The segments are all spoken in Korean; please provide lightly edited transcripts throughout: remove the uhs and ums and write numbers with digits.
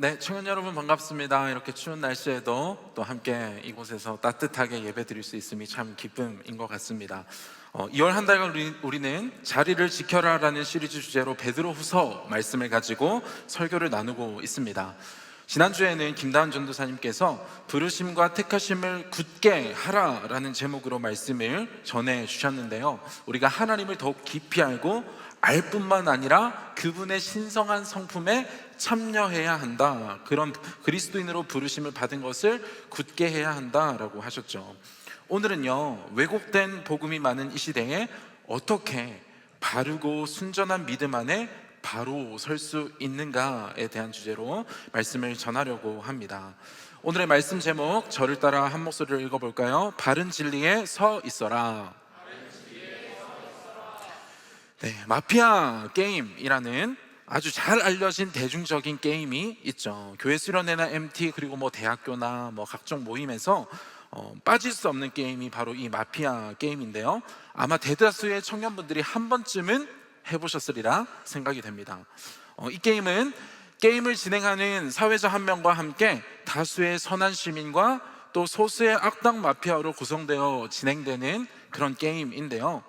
네, 청년 여러분 반갑습니다. 이렇게 추운 날씨에도 또 함께 이곳에서 따뜻하게 예배 드릴 수 있음이 참 기쁨인 것 같습니다. 2월 한 달간 우리는 자리를 지켜라라는 시리즈 주제로 베드로후서 말씀을 가지고 설교를 나누고 있습니다. 지난주에는 김다은 전도사님께서 부르심과 택하심을 굳게 하라라는 제목으로 말씀을 전해 주셨는데요. 우리가 하나님을 더욱 깊이 알고 알 뿐만 아니라 그분의 신성한 성품에 참여해야 한다. 그런 그리스도인으로 부르심을 받은 것을 굳게 해야 한다라고 하셨죠. 오늘은요, 왜곡된 복음이 많은 이 시대에 어떻게 바르고 순전한 믿음 안에 바로 설 수 있는가에 대한 주제로 말씀을 전하려고 합니다. 오늘의 말씀 제목, 저를 따라 한 목소리로 읽어볼까요? 바른 진리에 서 있어라. 네, 마피아 게임이라는 아주 잘 알려진 대중적인 게임이 있죠. 교회 수련회나 MT 그리고 대학교나 각종 모임에서 빠질 수 없는 게임이 바로 이 마피아 게임인데요. 아마 대다수의 청년분들이 한 번쯤은 해보셨으리라 생각이 됩니다. 이 게임은 게임을 진행하는 사회자 한 명과 함께 다수의 선한 시민과 또 소수의 악당 마피아로 구성되어 진행되는 그런 게임인데요.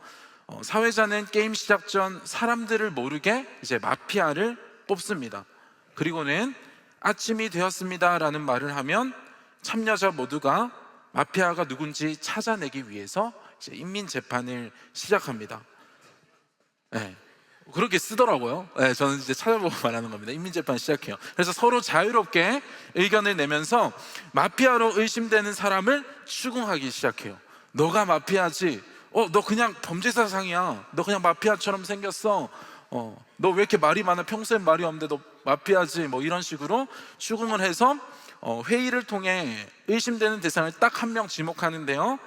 사회자는 게임 시작 전 사람들을 모르게 이제 마피아를 뽑습니다. 그리고는 아침이 되었습니다 라는 말을 하면 참여자 모두가 마피아가 누군지 찾아내기 위해서 이제 인민재판을 시작합니다. 네, 그렇게 쓰더라고요. 네, 저는 이제 찾아보고 말하는 겁니다. 인민재판 시작해요. 그래서 서로 자유롭게 의견을 내면서 마피아로 의심되는 사람을 추궁하기 시작해요. 너가 마피아지? 너 그냥 범죄사상이야. 너 그냥 마피아처럼 생겼어. 너 왜 이렇게 말이 많아? 평소엔 말이 없는데 너 마피아지? 이런 식으로 추궁을 해서 회의를 통해 의심되는 대상을 딱 한 명 지목하는데요.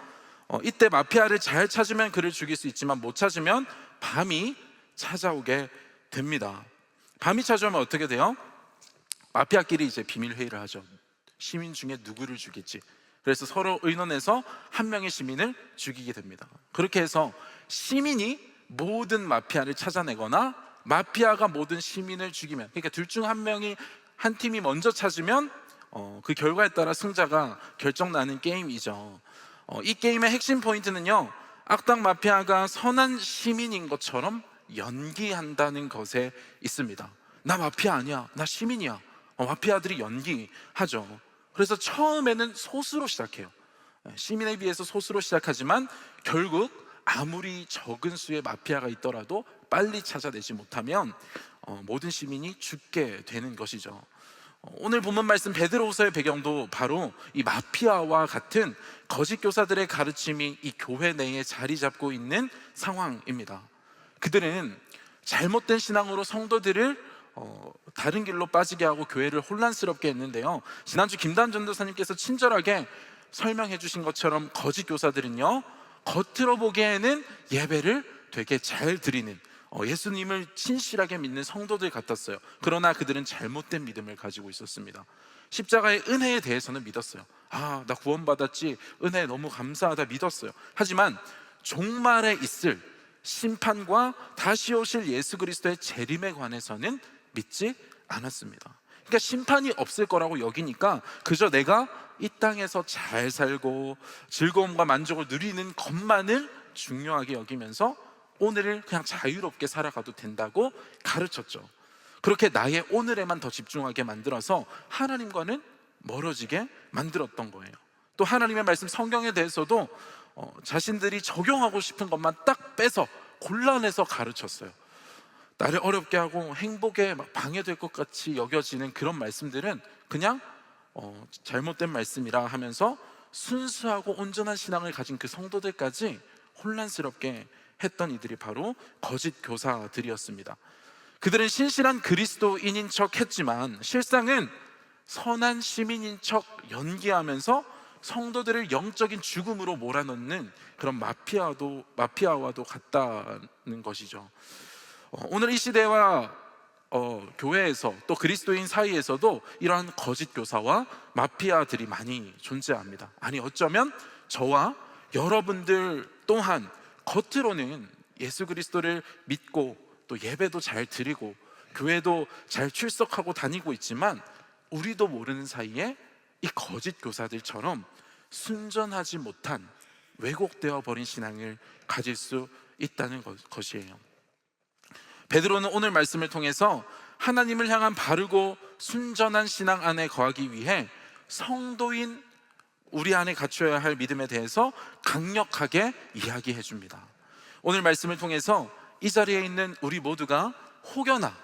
이때 마피아를 잘 찾으면 그를 죽일 수 있지만 못 찾으면 밤이 찾아오게 됩니다. 밤이 찾아오면 어떻게 돼요? 마피아끼리 이제 비밀 회의를 하죠. 시민 중에 누구를 죽일지. 그래서 서로 의논해서 한 명의 시민을 죽이게 됩니다. 그렇게 해서 시민이 모든 마피아를 찾아내거나 마피아가 모든 시민을 죽이면, 그러니까 둘 중 한 명이, 한 팀이 먼저 찾으면 그 결과에 따라 승자가 결정나는 게임이죠. 이 게임의 핵심 포인트는요, 악당 마피아가 선한 시민인 것처럼 연기한다는 것에 있습니다. 나 마피아 아니야, 나 시민이야. 마피아들이 연기하죠. 그래서 처음에는 소수로 시작해요. 시민에 비해서 소수로 시작하지만 결국 아무리 적은 수의 마피아가 있더라도 빨리 찾아내지 못하면 모든 시민이 죽게 되는 것이죠. 오늘 본문 말씀 베드로후서의 배경도 바로 이 마피아와 같은 거짓 교사들의 가르침이 이 교회 내에 자리 잡고 있는 상황입니다. 그들은 잘못된 신앙으로 성도들을 다른 길로 빠지게 하고 교회를 혼란스럽게 했는데요. 지난주 김다은 전도사님께서 친절하게 설명해 주신 것처럼 거짓 교사들은요, 겉으로 보기에는 예배를 되게 잘 드리는, 예수님을 진실하게 믿는 성도들 같았어요. 그러나 그들은 잘못된 믿음을 가지고 있었습니다. 십자가의 은혜에 대해서는 믿었어요. 나 구원받았지, 은혜 너무 감사하다 믿었어요. 하지만 종말에 있을 심판과 다시 오실 예수 그리스도의 재림에 관해서는 믿지 않았습니다. 그러니까 심판이 없을 거라고 여기니까 그저 내가 이 땅에서 잘 살고 즐거움과 만족을 누리는 것만을 중요하게 여기면서 오늘을 그냥 자유롭게 살아가도 된다고 가르쳤죠. 그렇게 나의 오늘에만 더 집중하게 만들어서 하나님과는 멀어지게 만들었던 거예요. 또 하나님의 말씀 성경에 대해서도 자신들이 적용하고 싶은 것만 딱 빼서 골라내서 가르쳤어요. 나를 어렵게 하고 행복에 방해될 것 같이 여겨지는 그런 말씀들은 그냥 잘못된 말씀이라 하면서 순수하고 온전한 신앙을 가진 그 성도들까지 혼란스럽게 했던 이들이 바로 거짓 교사들이었습니다. 그들은 신실한 그리스도인인 척 했지만 실상은 선한 시민인 척 연기하면서 성도들을 영적인 죽음으로 몰아넣는 그런 마피아와도 같다는 것이죠. 오늘 이 시대와 교회에서 또 그리스도인 사이에서도 이러한 거짓 교사와 마피아들이 많이 존재합니다. 아니, 어쩌면 저와 여러분들 또한 겉으로는 예수 그리스도를 믿고 또 예배도 잘 드리고 교회도 잘 출석하고 다니고 있지만 우리도 모르는 사이에 이 거짓 교사들처럼 순전하지 못한 왜곡되어 버린 신앙을 가질 수 있다는 것이에요. 베드로는 오늘 말씀을 통해서 하나님을 향한 바르고 순전한 신앙 안에 거하기 위해 성도인 우리 안에 갖춰야 할 믿음에 대해서 강력하게 이야기해 줍니다. 오늘 말씀을 통해서 이 자리에 있는 우리 모두가 혹여나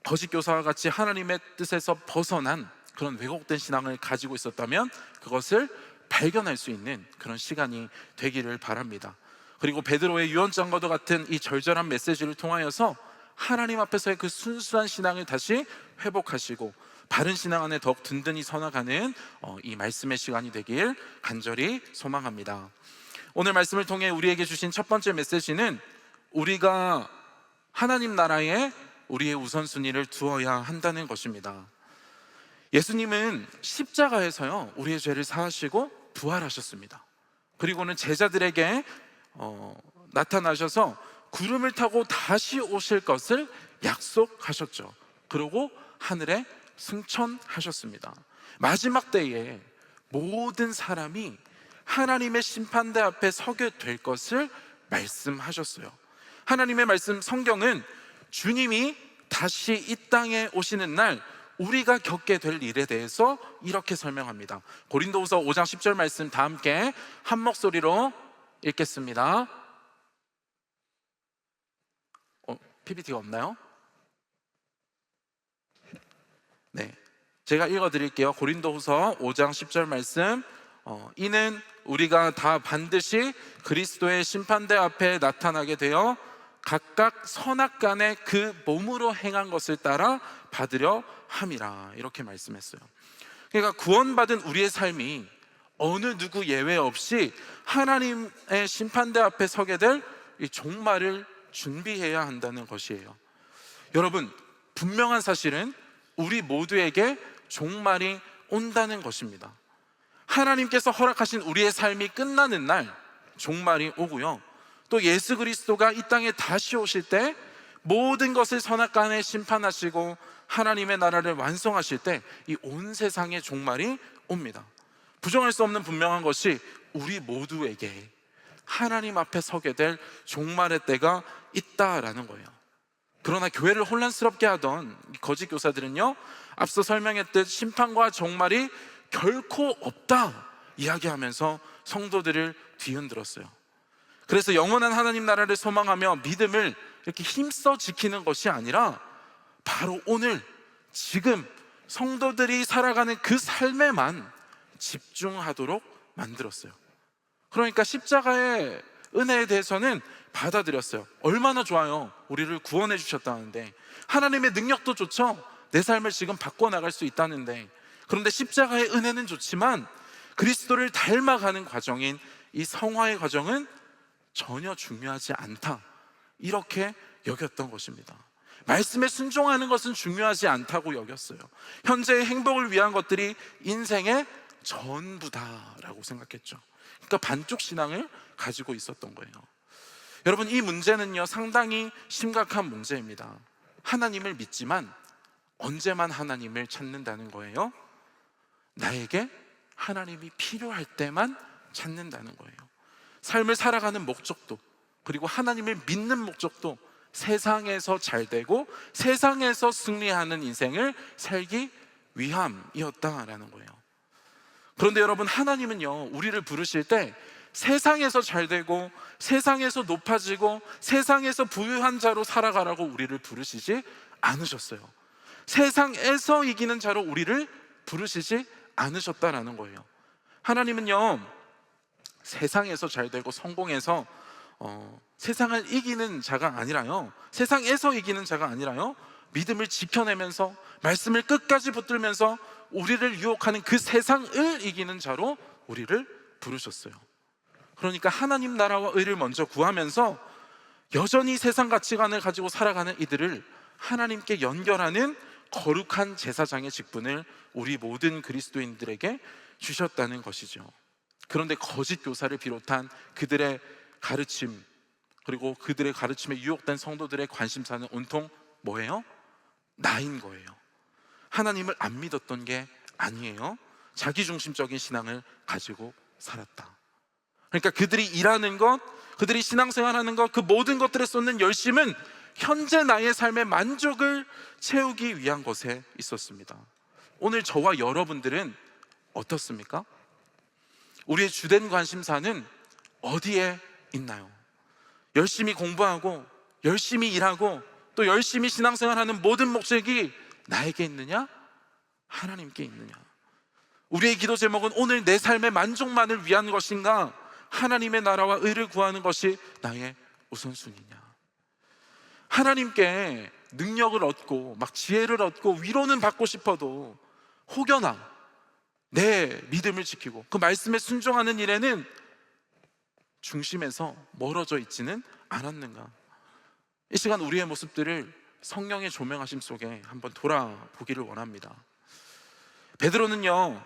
거짓 교사와 같이 하나님의 뜻에서 벗어난 그런 왜곡된 신앙을 가지고 있었다면 그것을 발견할 수 있는 그런 시간이 되기를 바랍니다. 그리고 베드로의 유언장과도 같은 이 절절한 메시지를 통하여서 하나님 앞에서의 그 순수한 신앙을 다시 회복하시고 바른 신앙 안에 더욱 든든히 서나가는 이 말씀의 시간이 되길 간절히 소망합니다. 오늘 말씀을 통해 우리에게 주신 첫 번째 메시지는 우리가 하나님 나라에 우리의 우선순위를 두어야 한다는 것입니다. 예수님은 십자가에서요 우리의 죄를 사하시고 부활하셨습니다. 그리고는 제자들에게 나타나셔서 구름을 타고 다시 오실 것을 약속하셨죠. 그리고 하늘에 승천하셨습니다. 마지막 때에 모든 사람이 하나님의 심판대 앞에 서게 될 것을 말씀하셨어요. 하나님의 말씀 성경은 주님이 다시 이 땅에 오시는 날 우리가 겪게 될 일에 대해서 이렇게 설명합니다. 고린도후서 5장 10절 말씀 다 함께 한 목소리로 읽겠습니다. PPT가 없나요? 네, 제가 읽어드릴게요. 고린도후서 5장 10절 말씀. 이는 우리가 다 반드시 그리스도의 심판대 앞에 나타나게 되어 각각 선악간에 그 몸으로 행한 것을 따라 받으려 함이라, 이렇게 말씀했어요. 그러니까 구원받은 우리의 삶이 어느 누구 예외 없이 하나님의 심판대 앞에 서게 될 이 종말을 준비해야 한다는 것이에요. 여러분, 분명한 사실은 우리 모두에게 종말이 온다는 것입니다. 하나님께서 허락하신 우리의 삶이 끝나는 날 종말이 오고요, 또 예수 그리스도가 이 땅에 다시 오실 때 모든 것을 선악간에 심판하시고 하나님의 나라를 완성하실 때 이 온 세상의 종말이 옵니다. 부정할 수 없는 분명한 것이 우리 모두에게 하나님 앞에 서게 될 종말의 때가 있다라는 거예요. 그러나 교회를 혼란스럽게 하던 거짓 교사들은요, 앞서 설명했듯 심판과 종말이 결코 없다 이야기하면서 성도들을 뒤흔들었어요. 그래서 영원한 하나님 나라를 소망하며 믿음을 이렇게 힘써 지키는 것이 아니라 바로 오늘 지금 성도들이 살아가는 그 삶에만 집중하도록 만들었어요. 그러니까 십자가의 은혜에 대해서는 받아들였어요. 얼마나 좋아요. 우리를 구원해 주셨다는데, 하나님의 능력도 좋죠. 내 삶을 지금 바꿔나갈 수 있다는데. 그런데 십자가의 은혜는 좋지만 그리스도를 닮아가는 과정인 이 성화의 과정은 전혀 중요하지 않다, 이렇게 여겼던 것입니다. 말씀에 순종하는 것은 중요하지 않다고 여겼어요. 현재의 행복을 위한 것들이 인생의 전부다라고 생각했죠. 그러니까 반쪽 신앙을 가지고 있었던 거예요. 여러분, 이 문제는요 상당히 심각한 문제입니다. 하나님을 믿지만 언제만 하나님을 찾는다는 거예요? 나에게 하나님이 필요할 때만 찾는다는 거예요. 삶을 살아가는 목적도, 그리고 하나님을 믿는 목적도 세상에서 잘되고 세상에서 승리하는 인생을 살기 위함이었다라는 거예요. 그런데 여러분, 하나님은요 우리를 부르실 때 세상에서 잘되고 세상에서 높아지고 세상에서 부유한 자로 살아가라고 우리를 부르시지 않으셨어요. 세상에서 이기는 자로 우리를 부르시지 않으셨다라는 거예요. 하나님은요 세상에서 잘되고 성공해서 세상을 이기는 자가 아니라요, 세상에서 이기는 자가 아니라요, 믿음을 지켜내면서 말씀을 끝까지 붙들면서 우리를 유혹하는 그 세상을 이기는 자로 우리를 부르셨어요. 그러니까 하나님 나라와 의를 먼저 구하면서 여전히 세상 가치관을 가지고 살아가는 이들을 하나님께 연결하는 거룩한 제사장의 직분을 우리 모든 그리스도인들에게 주셨다는 것이죠. 그런데 거짓 교사를 비롯한 그들의 가르침, 그리고 그들의 가르침에 유혹된 성도들의 관심사는 온통 뭐예요? 나인 거예요. 하나님을 안 믿었던 게 아니에요. 자기중심적인 신앙을 가지고 살았다. 그러니까 그들이 일하는 것, 그들이 신앙생활하는 것, 그 모든 것들에 쏟는 열심은 현재 나의 삶의 만족을 채우기 위한 것에 있었습니다. 오늘 저와 여러분들은 어떻습니까? 우리의 주된 관심사는 어디에 있나요? 열심히 공부하고 열심히 일하고 또 열심히 신앙생활하는 모든 목적이 나에게 있느냐? 하나님께 있느냐? 우리의 기도 제목은 오늘 내 삶의 만족만을 위한 것인가? 하나님의 나라와 의를 구하는 것이 나의 우선순위냐? 하나님께 능력을 얻고 막 지혜를 얻고 위로는 받고 싶어도 혹여나 내 믿음을 지키고 그 말씀에 순종하는 일에는 중심에서 멀어져 있지는 않았는가? 이 시간 우리의 모습들을 성령의 조명하심 속에 한번 돌아보기를 원합니다. 베드로는요,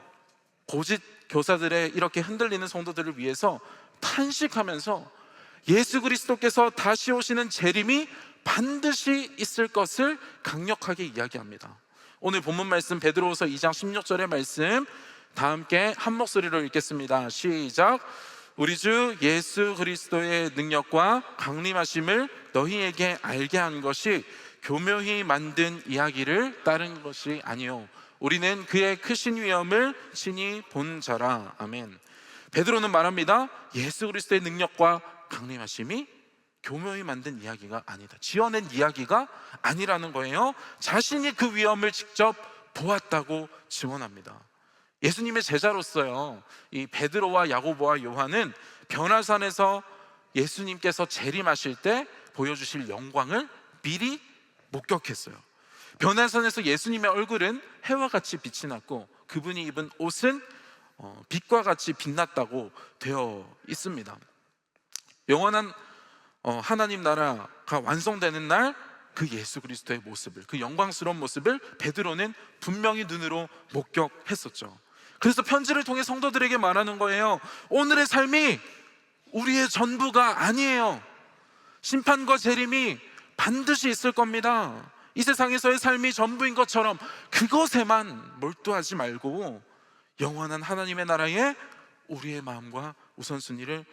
고짓 교사들의 이렇게 흔들리는 성도들을 위해서 탄식하면서 예수 그리스도께서 다시 오시는 재림이 반드시 있을 것을 강력하게 이야기합니다. 오늘 본문 말씀 베드로후서 2장 16절의 말씀 다 함께 한 목소리로 읽겠습니다. 시작. 우리 주 예수 그리스도의 능력과 강림하심을 너희에게 알게 한 것이 교묘히 만든 이야기를 따른 것이 아니요 우리는 그의 크신 위엄을 친히 본 자라. 아멘. 베드로는 말합니다. 예수 그리스도의 능력과 강림하심이 교묘히 만든 이야기가 아니다, 지어낸 이야기가 아니라는 거예요. 자신이 그 위엄을 직접 보았다고 증언합니다. 예수님의 제자로서요, 이 베드로와 야고보와 요한은 변화산에서 예수님께서 재림하실 때 보여주실 영광을 미리 목격했어요. 변화산에서 예수님의 얼굴은 해와 같이 빛이 났고 그분이 입은 옷은 빛과 같이 빛났다고 되어 있습니다. 영원한 하나님 나라가 완성되는 날 그 예수 그리스도의 모습을, 그 영광스러운 모습을 베드로는 분명히 눈으로 목격했었죠. 그래서 편지를 통해 성도들에게 말하는 거예요. 오늘의 삶이 우리의 전부가 아니에요. 심판과 재림이 반드시 있을 겁니다. 이 세상에서의 삶이 전부인 것처럼 그것에만 몰두하지 말고 영원한 하나님의 나라에 우리의 마음과 우선순위를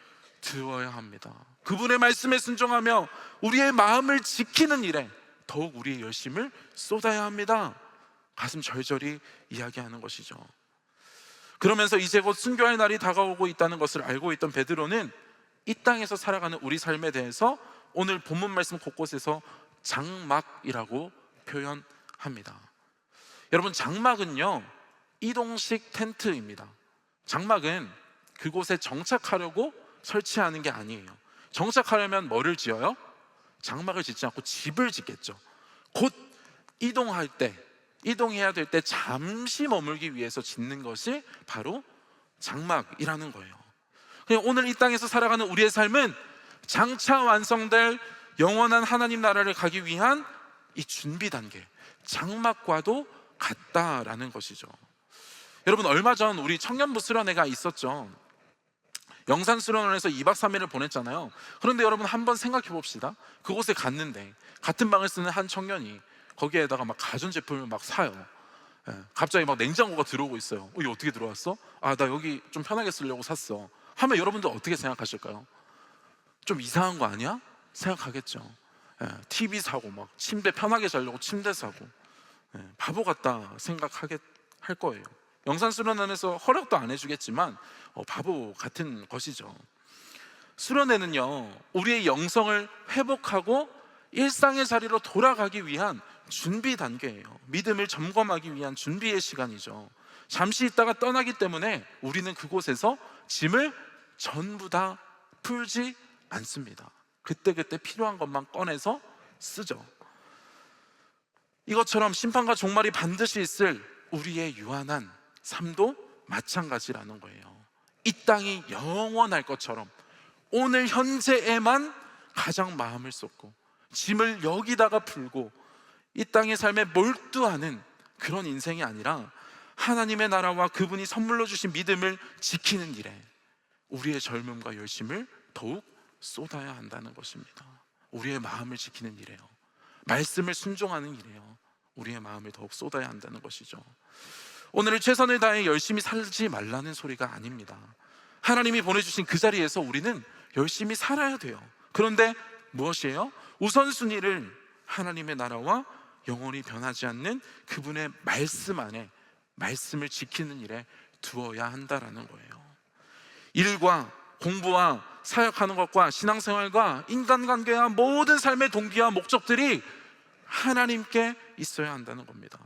두어야 합니다. 그분의 말씀에 순종하며 우리의 마음을 지키는 일에 더욱 우리의 열심을 쏟아야 합니다. 가슴 절절히 이야기하는 것이죠. 그러면서 이제 곧 순교할 날이 다가오고 있다는 것을 알고 있던 베드로는 이 땅에서 살아가는 우리 삶에 대해서 오늘 본문 말씀 곳곳에서 장막이라고 표현합니다. 여러분, 장막은요 이동식 텐트입니다. 장막은 그곳에 정착하려고 설치하는 게 아니에요. 정착하려면 뭐를 지어요? 장막을 짓지 않고 집을 짓겠죠. 곧 이동할 때, 이동해야 될 때 잠시 머물기 위해서 짓는 것이 바로 장막이라는 거예요. 그냥 오늘 이 땅에서 살아가는 우리의 삶은 장차 완성될 영원한 하나님 나라를 가기 위한 이 준비 단계, 장막과도 같다라는 것이죠. 여러분, 얼마 전 우리 청년부 수련회가 있었죠. 영산 수련원에서 2박 3일을 보냈잖아요. 그런데 여러분, 한번 생각해 봅시다. 그곳에 갔는데 같은 방을 쓰는 한 청년이 거기에다가 막 가전제품을 막 사요. 갑자기 막 냉장고가 들어오고 있어요. 이거 어떻게 들어왔어? 아, 나 여기 좀 편하게 쓰려고 샀어 하면 여러분들 어떻게 생각하실까요? 좀 이상한 거 아니야? 생각하겠죠. TV 사고 막 침대 편하게 자려고 침대 사고 바보 같다 할 거예요. 영산수련원에서 허락도 안 해주겠지만 바보 같은 것이죠. 수련회는요 우리의 영성을 회복하고 일상의 자리로 돌아가기 위한 준비 단계예요. 믿음을 점검하기 위한 준비의 시간이죠. 잠시 있다가 떠나기 때문에 우리는 그곳에서 짐을 전부 다 풀지 않습니다. 그때그때 필요한 것만 꺼내서 쓰죠. 이것처럼 심판과 종말이 반드시 있을 우리의 유한한 삶도 마찬가지라는 거예요. 이 땅이 영원할 것처럼 오늘 현재에만 가장 마음을 쏟고 짐을 여기다가 풀고 이 땅의 삶에 몰두하는 그런 인생이 아니라 하나님의 나라와 그분이 선물로 주신 믿음을 지키는 일에 우리의 젊음과 열심을 더욱 쏟아야 한다는 것입니다. 우리의 마음을 지키는 일이에요. 말씀을 순종하는 일이에요. 우리의 마음을 더욱 쏟아야 한다는 것이죠. 오늘을 최선을 다해 열심히 살지 말라는 소리가 아닙니다. 하나님이 보내주신 그 자리에서 우리는 열심히 살아야 돼요. 그런데 무엇이에요? 우선순위를 하나님의 나라와 영원히 변하지 않는 그분의 말씀 안에, 말씀을 지키는 일에 두어야 한다라는 거예요. 일과 공부와 사역하는 것과 신앙생활과 인간관계와 모든 삶의 동기와 목적들이 하나님께 있어야 한다는 겁니다.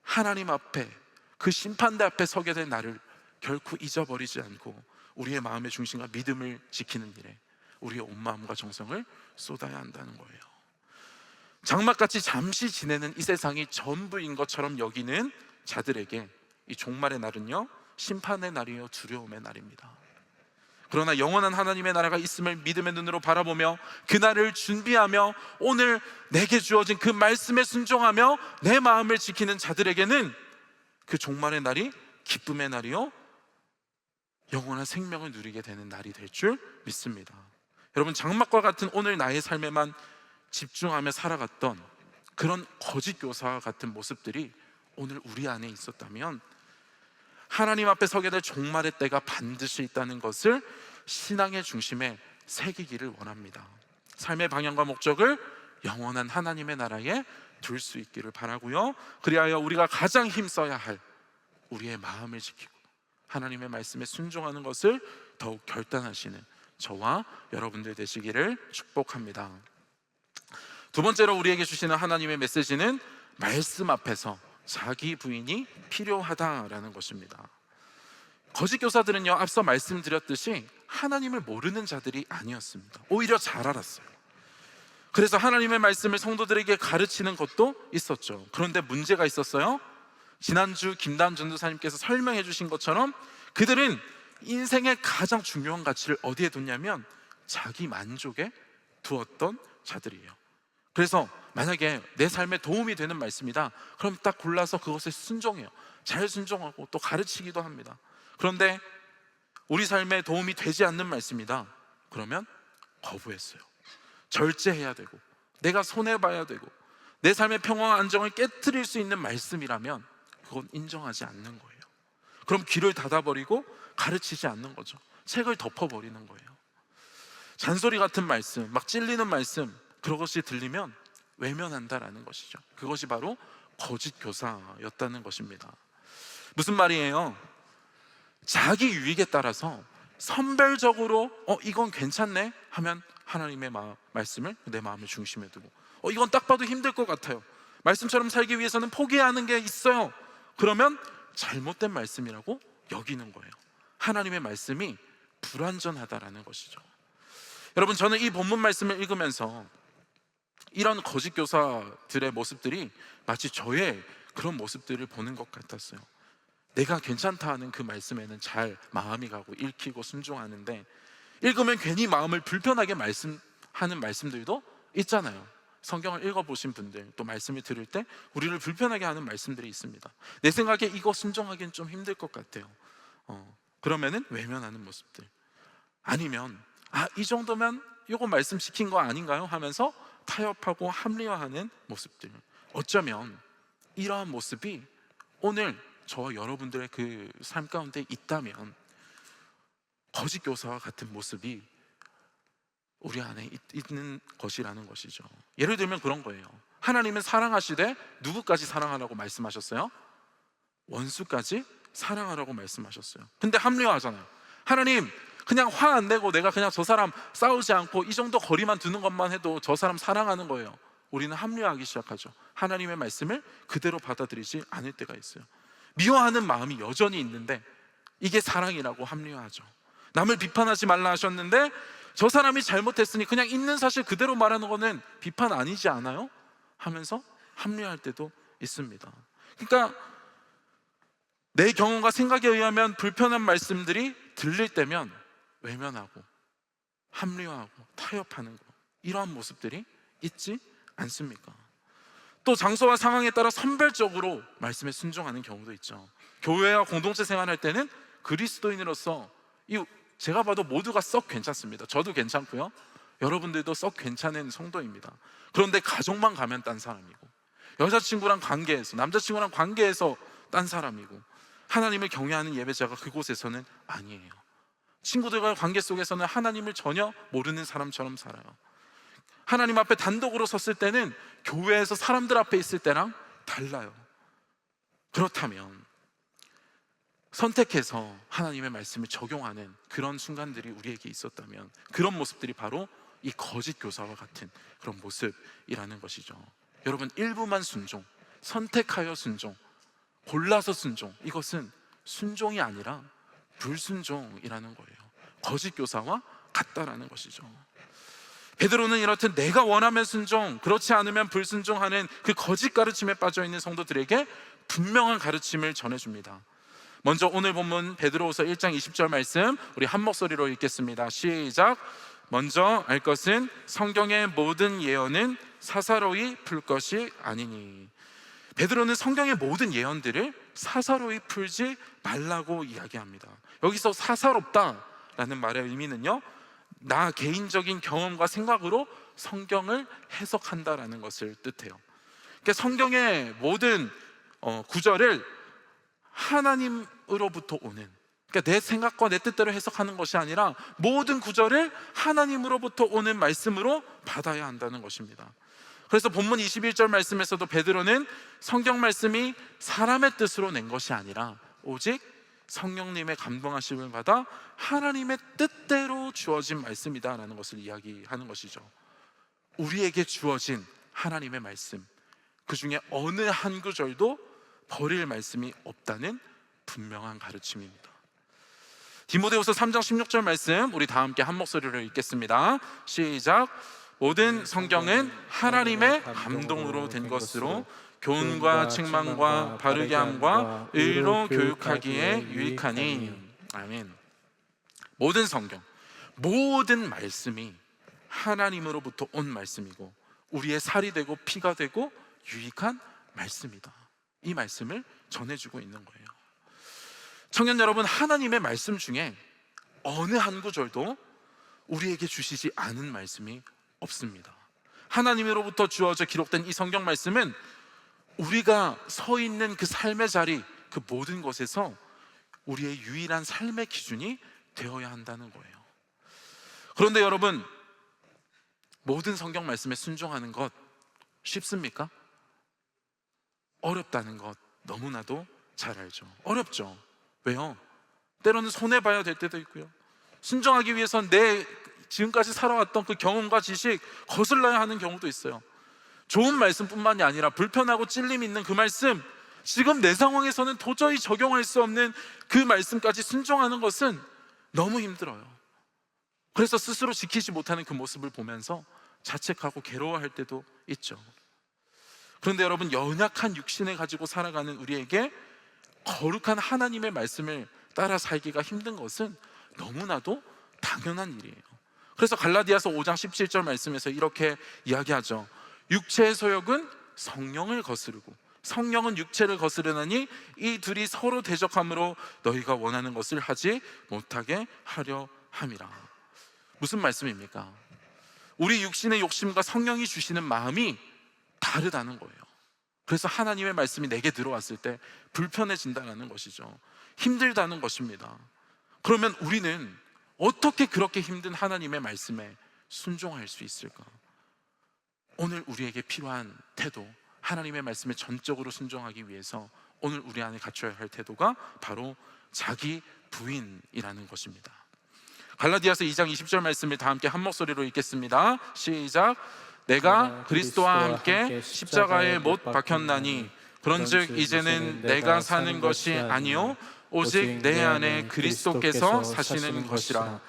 하나님 앞에, 그 심판대 앞에 서게 된 나를 결코 잊어버리지 않고 우리의 마음의 중심과 믿음을 지키는 일에 우리의 온 마음과 정성을 쏟아야 한다는 거예요. 장막같이 잠시 지내는 이 세상이 전부인 것처럼 여기는 자들에게 이 종말의 날은요, 심판의 날이요, 두려움의 날입니다. 그러나 영원한 하나님의 나라가 있음을 믿음의 눈으로 바라보며 그날을 준비하며 오늘 내게 주어진 그 말씀에 순종하며 내 마음을 지키는 자들에게는 그 종말의 날이 기쁨의 날이요, 영원한 생명을 누리게 되는 날이 될 줄 믿습니다. 여러분, 장막과 같은 오늘 나의 삶에만 집중하며 살아갔던 그런 거짓 교사와 같은 모습들이 오늘 우리 안에 있었다면 하나님 앞에 서게 될 종말의 때가 반드시 있다는 것을 신앙의 중심에 새기기를 원합니다. 삶의 방향과 목적을 영원한 하나님의 나라에 둘 수 있기를 바라고요. 그리하여 우리가 가장 힘써야 할 우리의 마음을 지키고 하나님의 말씀에 순종하는 것을 더욱 결단하시는 저와 여러분들 되시기를 축복합니다. 두 번째로 우리에게 주시는 하나님의 메시지는 말씀 앞에서 자기 부인이 필요하다라는 것입니다. 거짓 교사들은요, 앞서 말씀드렸듯이 하나님을 모르는 자들이 아니었습니다. 오히려 잘 알았어요. 그래서 하나님의 말씀을 성도들에게 가르치는 것도 있었죠. 그런데 문제가 있었어요. 지난주 김다은 전도사님께서 설명해 주신 것처럼 그들은 인생의 가장 중요한 가치를 어디에 뒀냐면 자기 만족에 두었던 자들이에요. 그래서 만약에 내 삶에 도움이 되는 말씀이다, 그럼 딱 골라서 그것에 순종해요. 잘 순종하고 또 가르치기도 합니다. 그런데 우리 삶에 도움이 되지 않는 말씀이다, 그러면 거부했어요. 절제해야 되고 내가 손해봐야 되고 내 삶의 평화와 안정을 깨트릴 수 있는 말씀이라면 그건 인정하지 않는 거예요. 그럼 귀를 닫아버리고 가르치지 않는 거죠. 책을 덮어버리는 거예요. 잔소리 같은 말씀, 막 찔리는 말씀, 그것이 들리면 외면한다라는 것이죠. 그것이 바로 거짓 교사였다는 것입니다. 무슨 말이에요? 자기 유익에 따라서 선별적으로 이건 괜찮네 하면 하나님의 말씀을 내 마음의 중심에 두고 이건 딱 봐도 힘들 것 같아요, 말씀처럼 살기 위해서는 포기해야 하는 게 있어요, 그러면 잘못된 말씀이라고 여기는 거예요. 하나님의 말씀이 불완전하다라는 것이죠. 여러분, 저는 이 본문 말씀을 읽으면서 이런 거짓 교사들의 모습들이 마치 저의 그런 모습들을 보는 것 같았어요. 내가 괜찮다 하는 그 말씀에는 잘 마음이 가고 읽히고 순종하는데 읽으면 괜히 마음을 불편하게 하는 말씀들도 있잖아요. 성경을 읽어보신 분들, 또 말씀을 들을 때 우리를 불편하게 하는 말씀들이 있습니다. 내 생각에 이거 순종하기는 좀 힘들 것 같아요. 그러면은 외면하는 모습들, 아니면 이 정도면 이거 말씀 시킨 거 아닌가요? 하면서 타협하고 합리화하는 모습들. 어쩌면 이러한 모습이 오늘 저와 여러분들의 그 삶 가운데 있다면 거짓 교사와 같은 모습이 우리 안에 있는 것이라는 것이죠. 예를 들면 그런 거예요. 하나님은 사랑하시되 누구까지 사랑하라고 말씀하셨어요? 원수까지 사랑하라고 말씀하셨어요. 근데 합리화하잖아요. 하나님, 그냥 화 안 내고 내가 그냥 저 사람 싸우지 않고 이 정도 거리만 두는 것만 해도 저 사람 사랑하는 거예요. 우리는 합리화하기 시작하죠. 하나님의 말씀을 그대로 받아들이지 않을 때가 있어요. 미워하는 마음이 여전히 있는데 이게 사랑이라고 합리화하죠. 남을 비판하지 말라 하셨는데 저 사람이 잘못했으니 그냥 있는 사실 그대로 말하는 거는 비판 아니지 않아요? 하면서 합리화할 때도 있습니다. 그러니까 내 경험과 생각에 의하면 불편한 말씀들이 들릴 때면 외면하고 합리화하고 타협하는 거, 이러한 모습들이 있지 않습니까? 또 장소와 상황에 따라 선별적으로 말씀에 순종하는 경우도 있죠. 교회와 공동체 생활할 때는 그리스도인으로서 제가 봐도 모두가 썩 괜찮습니다. 저도 괜찮고요, 여러분들도 썩 괜찮은 성도입니다. 그런데 가족만 가면 딴 사람이고 여자친구랑 관계에서, 남자친구랑 관계에서 딴 사람이고, 하나님을 경외하는 예배자가 그곳에서는 아니에요. 친구들과의 관계 속에서는 하나님을 전혀 모르는 사람처럼 살아요. 하나님 앞에 단독으로 섰을 때는 교회에서 사람들 앞에 있을 때랑 달라요. 그렇다면 선택해서 하나님의 말씀을 적용하는 그런 순간들이 우리에게 있었다면, 그런 모습들이 바로 이 거짓 교사와 같은 그런 모습이라는 것이죠. 여러분, 일부만 순종, 선택하여 순종, 골라서 순종, 이것은 순종이 아니라 불순종이라는 거예요. 거짓 교사와 같다라는 것이죠. 베드로는 이렇듯 내가 원하면 순종, 그렇지 않으면 불순종하는 그 거짓 가르침에 빠져 있는 성도들에게 분명한 가르침을 전해줍니다. 먼저 오늘 본문 베드로후서 1장 20절 말씀 우리 한 목소리로 읽겠습니다. 시작. 먼저 알 것은 성경의 모든 예언은 사사로이 풀 것이 아니니. 베드로는 성경의 모든 예언들을 사사로이 풀지 말라고 이야기합니다. 여기서 사사롭다라는 말의 의미는요, 나 개인적인 경험과 생각으로 성경을 해석한다라는 것을 뜻해요. 그러니까 성경의 모든 구절을 하나님으로부터 오는, 그러니까 내 생각과 내 뜻대로 해석하는 것이 아니라 모든 구절을 하나님으로부터 오는 말씀으로 받아야 한다는 것입니다. 그래서 본문 21절 말씀에서도 베드로는 성경 말씀이 사람의 뜻으로 낸 것이 아니라 오직 성령님의 감동하심을 받아 하나님의 뜻대로 주어진 말씀이다라는 것을 이야기하는 것이죠. 우리에게 주어진 하나님의 말씀, 그 중에 어느 한 구절도 버릴 말씀이 없다는 분명한 가르침입니다. 디모데후서 3장 16절 말씀 우리 다 함께 한 목소리로 읽겠습니다. 시작. 모든 성경은 하나님의 감동으로 된 것으로 교훈과 책망과 바르게 함과 의로 교육하기에 유익하니. 아멘. 모든 성경, 모든 말씀이 하나님으로부터 온 말씀이고 우리의 살이 되고 피가 되고 유익한 말씀이다. 이 말씀을 전해주고 있는 거예요. 청년 여러분, 하나님의 말씀 중에 어느 한 구절도 우리에게 주시지 않은 말씀이 없습니다. 하나님으로부터 주어져 기록된 이 성경 말씀은 우리가 서 있는 그 삶의 자리, 그 모든 것에서 우리의 유일한 삶의 기준이 되어야 한다는 거예요. 그런데 여러분, 모든 성경 말씀에 순종하는 것 쉽습니까? 어렵다는 것 너무나도 잘 알죠. 어렵죠. 왜요? 때로는 손해봐야 될 때도 있고요, 순종하기 위해서 내 지금까지 살아왔던 그 경험과 지식 거슬러야 하는 경우도 있어요. 좋은 말씀뿐만이 아니라 불편하고 찔림 있는 그 말씀, 지금 내 상황에서는 도저히 적용할 수 없는 그 말씀까지 순종하는 것은 너무 힘들어요. 그래서 스스로 지키지 못하는 그 모습을 보면서 자책하고 괴로워할 때도 있죠. 그런데 여러분, 연약한 육신을 가지고 살아가는 우리에게 거룩한 하나님의 말씀을 따라 살기가 힘든 것은 너무나도 당연한 일이에요. 그래서 갈라디아서 5장 17절 말씀에서 이렇게 이야기하죠. 육체의 소욕은 성령을 거스르고 성령은 육체를 거스르나니 이 둘이 서로 대적함으로 너희가 원하는 것을 하지 못하게 하려 함이라. 무슨 말씀입니까? 우리 육신의 욕심과 성령이 주시는 마음이 다르다는 거예요. 그래서 하나님의 말씀이 내게 들어왔을 때 불편해진다는 것이죠. 힘들다는 것입니다. 그러면 우리는 어떻게 그렇게 힘든 하나님의 말씀에 순종할 수 있을까? 오늘 우리에게 필요한 태도, 하나님의 말씀에 전적으로 순종하기 위해서 오늘 우리 안에 갖춰야 할 태도가 바로 자기 부인이라는 것입니다. 갈라디아서 2장 20절 말씀을 다 함께 한 목소리로 읽겠습니다. 시작. 내가 그리스도와 함께 십자가에 못 박혔나니 그런즉 이제는 내가 사는 것이 아니요 오직 내 안에 그리스도께서 사시는 것이라.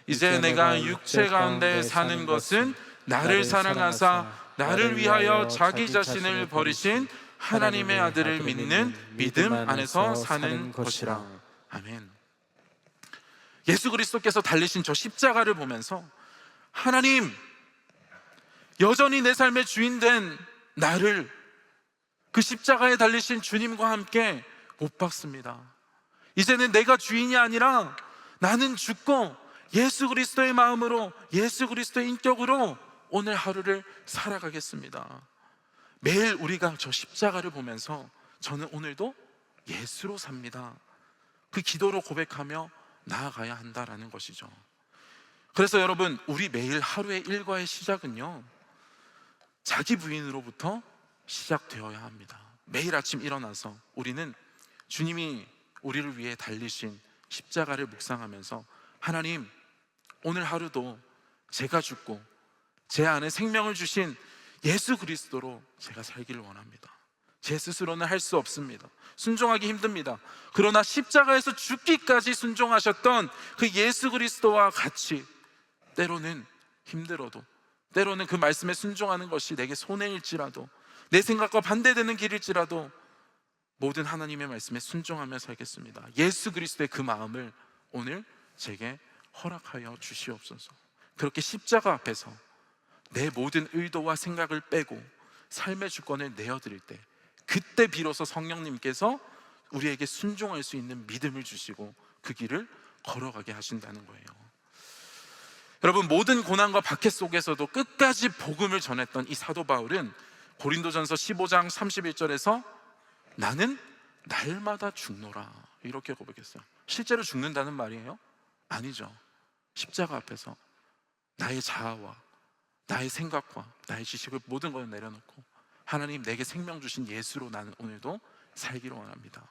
이제 내가 육체 가운데 사는 것은 나를 사랑하사 나를 위하여 자기 자신을 버리신 하나님의 아들을 믿는 믿음 안에서 사는 것이라. 아멘. 예수 그리스도께서 달리신 저 십자가를 보면서 하나님, 여전히 내 삶의 주인된 나를 그 십자가에 달리신 주님과 함께 못 박습니다. 이제는 내가 주인이 아니라 나는 죽고 예수 그리스도의 마음으로, 예수 그리스도의 인격으로 오늘 하루를 살아가겠습니다. 매일 우리가 저 십자가를 보면서 저는 오늘도 예수로 삽니다, 그 기도로 고백하며 나아가야 한다라는 것이죠. 그래서 여러분, 우리 매일 하루의 일과의 시작은요, 자기 부인으로부터 시작되어야 합니다. 매일 아침 일어나서 우리는 주님이 우리를 위해 달리신 십자가를 묵상하면서, 하나님, 오늘 하루도 제가 죽고 제 안에 생명을 주신 예수 그리스도로 제가 살기를 원합니다. 제 스스로는 할 수 없습니다. 순종하기 힘듭니다. 그러나 십자가에서 죽기까지 순종하셨던 그 예수 그리스도와 같이 때로는 힘들어도, 때로는 그 말씀에 순종하는 것이 내게 손해일지라도, 내 생각과 반대되는 길일지라도 모든 하나님의 말씀에 순종하며 살겠습니다. 예수 그리스도의 그 마음을 오늘 제게 허락하여 주시옵소서. 그렇게 십자가 앞에서 내 모든 의도와 생각을 빼고 삶의 주권을 내어드릴 때, 그때 비로소 성령님께서 우리에게 순종할 수 있는 믿음을 주시고 그 길을 걸어가게 하신다는 거예요. 여러분, 모든 고난과 박해 속에서도 끝까지 복음을 전했던 이 사도 바울은 고린도전서 15장 31절에서 나는 날마다 죽노라, 이렇게 고백했어요. 실제로 죽는다는 말이에요? 아니죠. 십자가 앞에서 나의 자아와 나의 생각과 나의 지식을 모든 걸 내려놓고 하나님, 내게 생명 주신 예수로 나는 오늘도 살기를 원합니다,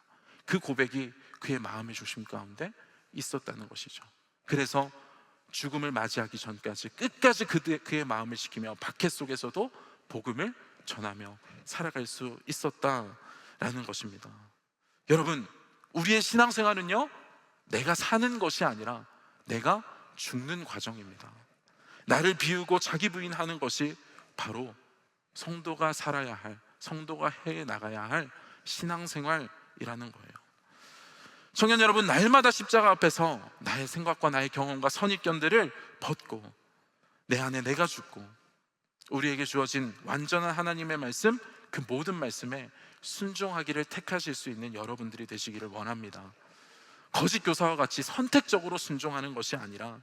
그 고백이 그의 마음의 중심 가운데 있었다는 것이죠. 그래서 죽음을 맞이하기 전까지 끝까지 그의 마음을 지키며 박해 속에서도 복음을 전하며 살아갈 수 있었다라는 것입니다. 여러분, 우리의 신앙생활은요, 내가 사는 것이 아니라 내가 죽는 과정입니다. 나를 비우고 자기 부인하는 것이 바로 성도가 살아야 할, 성도가 해 나가야 할 신앙생활이라는 거예요. 청년 여러분, 날마다 십자가 앞에서 나의 생각과 나의 경험과 선입견들을 벗고 내 안에 내가 죽고 우리에게 주어진 완전한 하나님의 말씀, 그 모든 말씀에 순종하기를 택하실 수 있는 여러분들이 되시기를 원합니다. 거짓 교사와 같이 선택적으로 순종하는 것이 아니라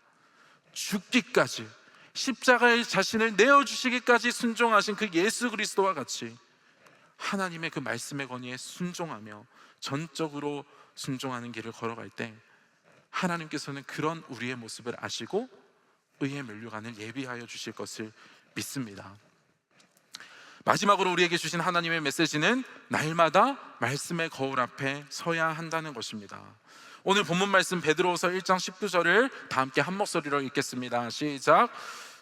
죽기까지, 십자가의 자신을 내어주시기까지 순종하신 그 예수 그리스도와 같이 하나님의 그 말씀의 권위에 순종하며 전적으로 순종하는 길을 걸어갈 때 하나님께서는 그런 우리의 모습을 아시고 의의 면류관을 예비하여 주실 것을 믿습니다. 마지막으로 우리에게 주신 하나님의 메시지는 날마다 말씀의 거울 앞에 서야 한다는 것입니다. 오늘 본문 말씀 베드로후서 1장 19절을 다 함께 한 목소리로 읽겠습니다. 시작.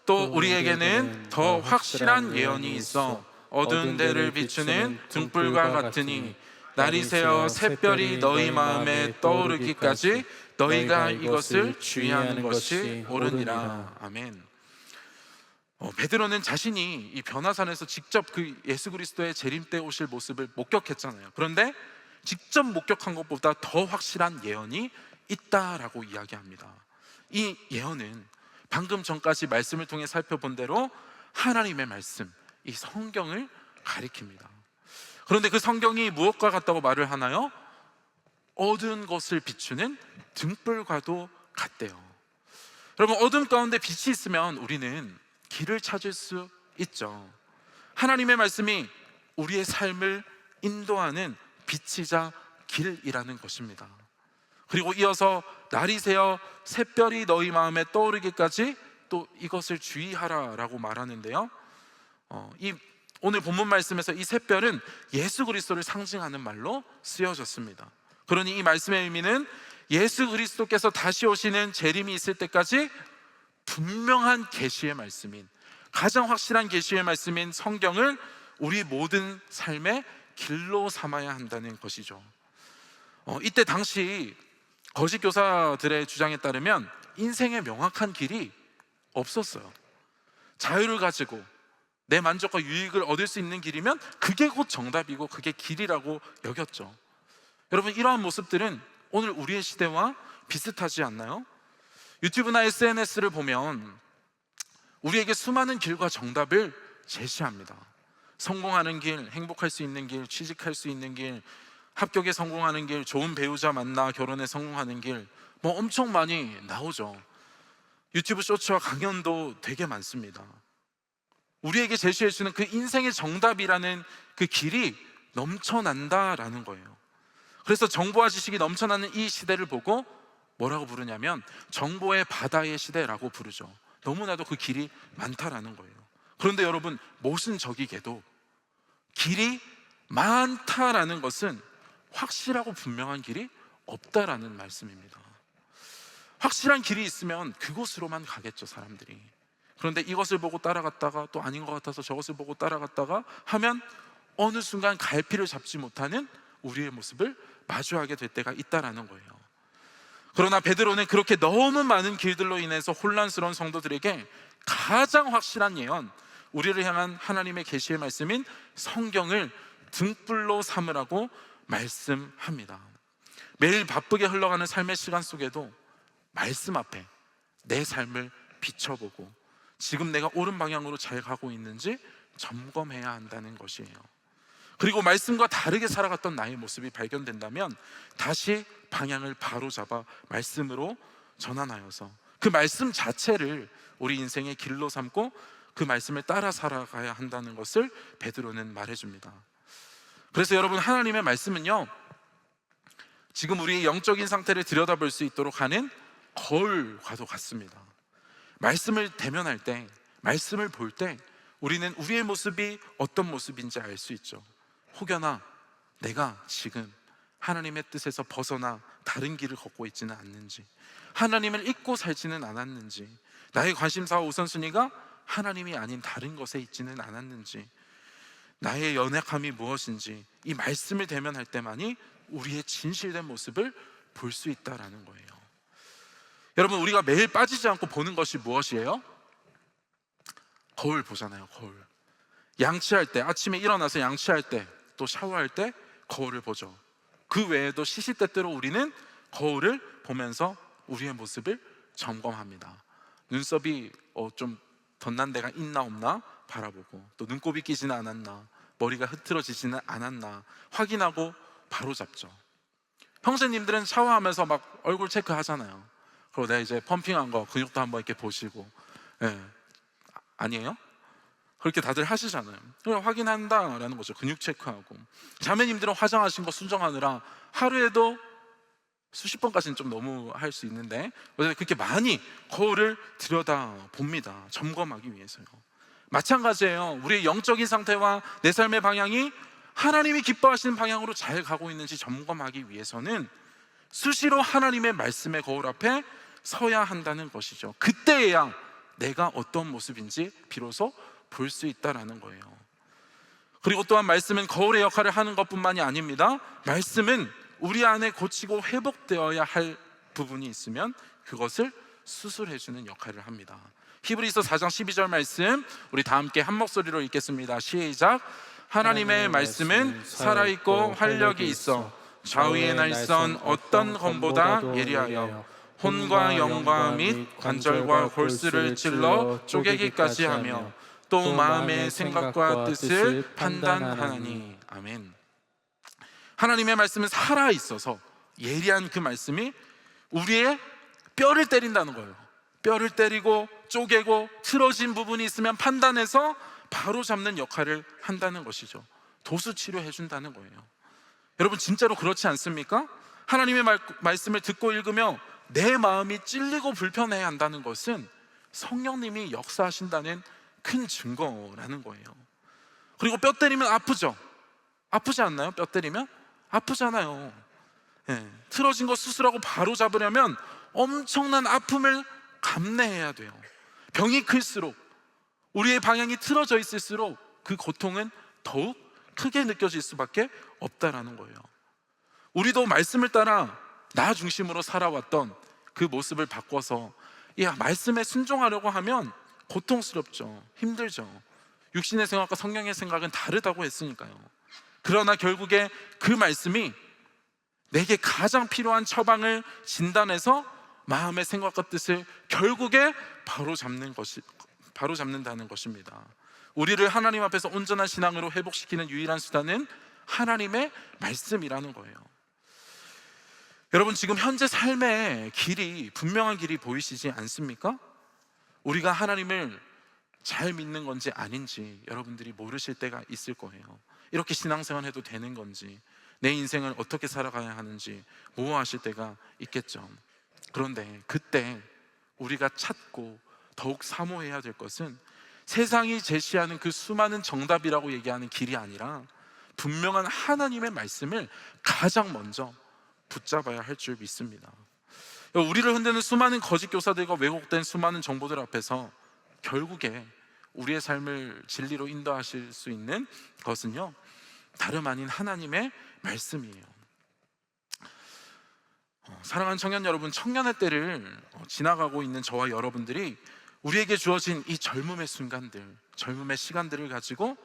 또 우리에게는 더 확실한 예언이 있어 어두운 데를 비추는 등불과 같으니 날이 새어 샛별이 너희 마음에 떠오르기까지 너희가 이것을 주의하는 것이 옳으니라. 아멘. 베드로는 자신이 이 변화산에서 직접 그 예수 그리스도의 재림 때 오실 모습을 목격했잖아요. 그런데 직접 목격한 것보다 더 확실한 예언이 있다라고 이야기합니다. 이 예언은 방금 전까지 말씀을 통해 살펴본 대로 하나님의 말씀, 이 성경을 가리킵니다. 그런데 그 성경이 무엇과 같다고 말을 하나요? 어두운 것을 비추는 등불과도 같대요. 여러분, 어둠 가운데 빛이 있으면 우리는 길을 찾을 수 있죠. 하나님의 말씀이 우리의 삶을 인도하는 빛이자 길이라는 것입니다. 그리고 이어서 날이 새어 샛별이 너희 마음에 떠오르기까지 또 이것을 주의하라라고 말하는데요, 오늘 본문 말씀에서 이 샛별은 예수 그리스도를 상징하는 말로 쓰여졌습니다. 그러니 이 말씀의 의미는 예수 그리스도께서 다시 오시는 재림이 있을 때까지 분명한 계시의 말씀인, 가장 확실한 계시의 말씀인 성경을 우리 모든 삶의 길로 삼아야 한다는 것이죠. 이때 당시 거짓 교사들의 주장에 따르면 인생의 명확한 길이 없었어요. 자유를 가지고 내 만족과 유익을 얻을 수 있는 길이면 그게 곧 정답이고 그게 길이라고 여겼죠. 여러분, 이러한 모습들은 오늘 우리의 시대와 비슷하지 않나요? 유튜브나 SNS를 보면 우리에게 수많은 길과 정답을 제시합니다. 성공하는 길, 행복할 수 있는 길, 취직할 수 있는 길, 합격에 성공하는 길, 좋은 배우자 만나 결혼에 성공하는 길, 뭐 엄청 많이 나오죠. 유튜브 쇼츠와 강연도 되게 많습니다. 우리에게 제시해 주는 그 인생의 정답이라는 그 길이 넘쳐난다라는 거예요. 그래서 정보와 지식이 넘쳐나는 이 시대를 보고 뭐라고 부르냐면 정보의 바다의 시대라고 부르죠. 너무나도 그 길이 많다라는 거예요. 그런데 여러분, 모순적이게도 길이 많다라는 것은 확실하고 분명한 길이 없다라는 말씀입니다. 확실한 길이 있으면 그곳으로만 가겠죠, 사람들이. 그런데 이것을 보고 따라갔다가 또 아닌 것 같아서 저것을 보고 따라갔다가 하면 어느 순간 갈피를 잡지 못하는 우리의 모습을 마주하게 될 때가 있다라는 거예요. 그러나 베드로는 그렇게 너무 많은 길들로 인해서 혼란스러운 성도들에게 가장 확실한 예언, 우리를 향한 하나님의 계시의 말씀인 성경을 등불로 삼으라고 말씀합니다. 매일 바쁘게 흘러가는 삶의 시간 속에도 말씀 앞에 내 삶을 비춰보고 지금 내가 옳은 방향으로 잘 가고 있는지 점검해야 한다는 것이에요. 그리고 말씀과 다르게 살아갔던 나의 모습이 발견된다면 다시 방향을 바로잡아 말씀으로 전환하여서 그 말씀 자체를 우리 인생의 길로 삼고 그 말씀을 따라 살아가야 한다는 것을 베드로는 말해줍니다. 그래서 여러분, 하나님의 말씀은요, 지금 우리의 영적인 상태를 들여다볼 수 있도록 하는 거울과도 같습니다. 말씀을 대면할 때, 말씀을 볼 때 우리는 우리의 모습이 어떤 모습인지 알 수 있죠. 혹여나 내가 지금 하나님의 뜻에서 벗어나 다른 길을 걷고 있지는 않는지, 하나님을 잊고 살지는 않았는지, 나의 관심사와 우선순위가 하나님이 아닌 다른 것에 있지는 않았는지, 나의 연약함이 무엇인지 이 말씀을 대면할 때만이 우리의 진실된 모습을 볼 수 있다라는 거예요. 여러분, 우리가 매일 빠지지 않고 보는 것이 무엇이에요? 거울 보잖아요. 거울. 양치할 때, 아침에 일어나서 양치할 때, 또 샤워할 때 거울을 보죠. 그 외에도 시시때때로 우리는 거울을 보면서 우리의 모습을 점검합니다. 눈썹이 좀 덧난 데가 있나 없나 바라보고, 또 눈곱이 끼지는 않았나, 머리가 흐트러지지는 않았나 확인하고 바로 잡죠. 형제님들은 샤워하면서 막 얼굴 체크하잖아요. 그리고 내가 이제 펌핑한 거 근육도 한번 이렇게 보시고, 아니에요? 그렇게 다들 하시잖아요. 그냥 확인한다라는 거죠. 근육 체크하고. 자매님들은 화장하신 거 순정하느라 하루에도 수십 번까지는 좀 너무 할 수 있는데 그렇게 많이 거울을 들여다 봅니다. 점검하기 위해서요. 마찬가지예요. 우리의 영적인 상태와 내 삶의 방향이 하나님이 기뻐하시는 방향으로 잘 가고 있는지 점검하기 위해서는 수시로 하나님의 말씀의 거울 앞에 서야 한다는 것이죠. 그때야 내가 어떤 모습인지 비로소 볼 수 있다라는 거예요. 그리고 또한 말씀은 거울의 역할을 하는 것뿐만이 아닙니다. 말씀은 우리 안에 고치고 회복되어야 할 부분이 있으면 그것을 수술해주는 역할을 합니다. 히브리서 4장 12절 말씀, 우리 다 함께 한 목소리로 읽겠습니다. 시작. 하나님의 말씀은 살아있고 활력이 있어 좌우의 날선 어떤 검보다 예리하여 혼과 영과 및 관절과 골수를 찔러 쪼개기까지 하며 또 마음의 생각과 뜻을 판단하나니. 아멘. 하나님의 말씀은 살아있어서 예리한 그 말씀이 우리의 뼈를 때린다는 거예요. 뼈를 때리고 쪼개고 틀어진 부분이 있으면 판단해서 바로 잡는 역할을 한다는 것이죠. 도수 치료해 준다는 거예요. 여러분, 진짜로 그렇지 않습니까? 하나님의 말씀을 듣고 읽으며 내 마음이 찔리고 불편해야 한다는 것은 성령님이 역사하신다는 큰 증거라는 거예요. 그리고 뼈 때리면 아프죠? 아프지 않나요? 뼈 때리면? 아프잖아요. 틀어진 거 수술하고 바로 잡으려면 엄청난 아픔을 감내해야 돼요. 병이 클수록, 우리의 방향이 틀어져 있을수록 그 고통은 더욱 크게 느껴질 수밖에 없다라는 거예요. 우리도 말씀을 따라 나 중심으로 살아왔던 그 모습을 바꿔서 말씀에 순종하려고 하면 고통스럽죠. 힘들죠. 육신의 생각과 성령의 생각은 다르다고 했으니까요. 그러나 결국에 그 말씀이 내게 가장 필요한 처방을 진단해서 마음의 생각과 뜻을 결국에 바로 잡는다는 것입니다. 우리를 하나님 앞에서 온전한 신앙으로 회복시키는 유일한 수단은 하나님의 말씀이라는 거예요. 여러분, 지금 현재 삶의 길이, 분명한 길이 보이시지 않습니까? 우리가 하나님을 잘 믿는 건지 아닌지 여러분들이 모르실 때가 있을 거예요. 이렇게 신앙생활 해도 되는 건지, 내 인생을 어떻게 살아가야 하는지 모호하실 때가 있겠죠. 그런데 그때 우리가 찾고 더욱 사모해야 될 것은 세상이 제시하는 그 수많은 정답이라고 얘기하는 길이 아니라 분명한 하나님의 말씀을 가장 먼저 붙잡아야 할 줄 믿습니다. 우리를 흔드는 수많은 거짓 교사들과 왜곡된 수많은 정보들 앞에서 결국에 우리의 삶을 진리로 인도하실 수 있는 것은요, 다름 아닌 하나님의 말씀이에요. 사랑하는 청년 여러분, 청년의 때를 지나가고 있는 저와 여러분들이 우리에게 주어진 이 젊음의 순간들, 젊음의 시간들을 가지고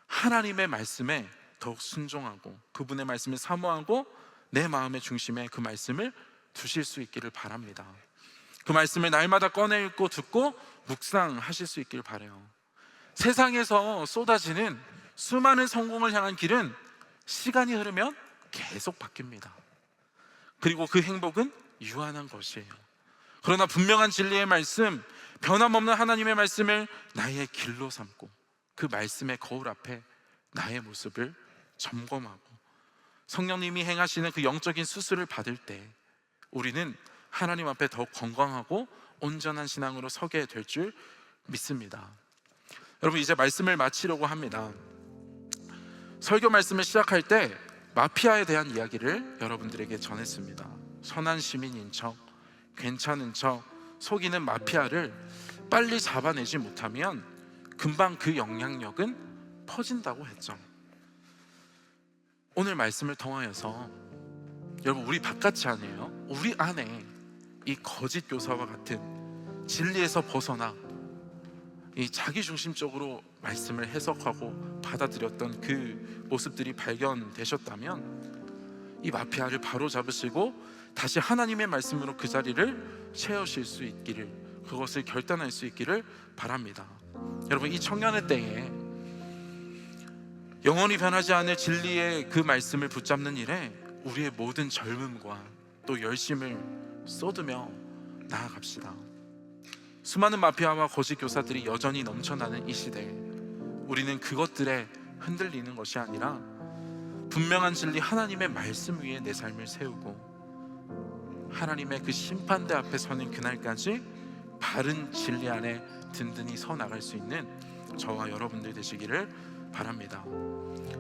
하나님의 말씀에 더욱 순종하고 그분의 말씀을 사모하고 내 마음의 중심에 그 말씀을 두실 수 있기를 바랍니다. 그 말씀을 날마다 꺼내 읽고 듣고 묵상하실 수 있기를 바라요. 세상에서 쏟아지는 수많은 성공을 향한 길은 시간이 흐르면 계속 바뀝니다. 그리고 그 행복은 유한한 것이에요. 그러나 분명한 진리의 말씀, 변함없는 하나님의 말씀을 나의 길로 삼고 그 말씀의 거울 앞에 나의 모습을 점검하고 성령님이 행하시는 그 영적인 수술을 받을 때 우리는 하나님 앞에 더욱 건강하고 온전한 신앙으로 서게 될 줄 믿습니다. 여러분, 이제 말씀을 마치려고 합니다. 설교 말씀을 시작할 때 마피아에 대한 이야기를 여러분들에게 전했습니다. 선한 시민인 척, 괜찮은 척 속이는 마피아를 빨리 잡아내지 못하면 금방 그 영향력은 퍼진다고 했죠. 오늘 말씀을 통하여서 여러분, 우리 바깥이 아니에요. 우리 안에 이 거짓 교사와 같은 진리에서 벗어나 이 자기중심적으로 말씀을 해석하고 받아들였던 그 모습들이 발견되셨다면 이 마피아를 바로 잡으시고 다시 하나님의 말씀으로 그 자리를 채우실 수 있기를, 그것을 결단할 수 있기를 바랍니다. 여러분, 이 청년의 때에 영원히 변하지 않을 진리의 그 말씀을 붙잡는 일에 우리의 모든 젊음과 또 열심을 쏟으며 나아갑시다. 수많은 마피아와 거짓 교사들이 여전히 넘쳐나는 이 시대에 우리는 그것들에 흔들리는 것이 아니라 분명한 진리 하나님의 말씀 위에 내 삶을 세우고 하나님의 그 심판대 앞에 서는 그날까지 바른 진리 안에 든든히 서 나갈 수 있는 저와 여러분들 되시기를 바랍니다.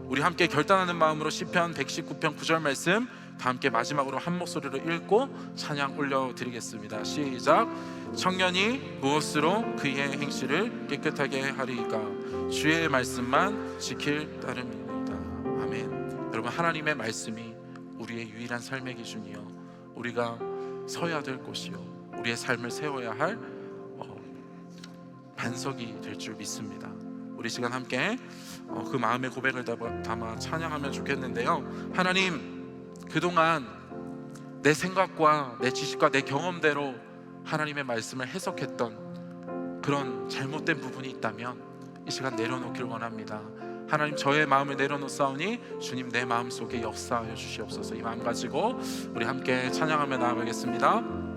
우리 함께 결단하는 마음으로 시편 119편 9절 말씀 다 함께 마지막으로 한 목소리로 읽고 찬양 올려드리겠습니다. 시작. 청년이 무엇으로 그의 행실을 깨끗하게 하리이까? 주의 말씀만 지킬 따름입니다. 아멘. 여러분, 하나님의 말씀이 우리의 유일한 삶의 기준이요, 우리가 서야 될 곳이요, 우리의 삶을 세워야 할 반석이 될 줄 믿습니다. 우리 시간 함께 그 마음의 고백을 담아 찬양하면 좋겠는데요. 하나님, 그동안 내 생각과 내 지식과 내 경험대로 하나님의 말씀을 해석했던 그런 잘못된 부분이 있다면 이 시간 내려놓기를 원합니다. 하나님, 저의 마음을 내려놓사오니 주님 내 마음속에 역사하여 주시옵소서. 이 마음 가지고 우리 함께 찬양하며 나아가겠습니다.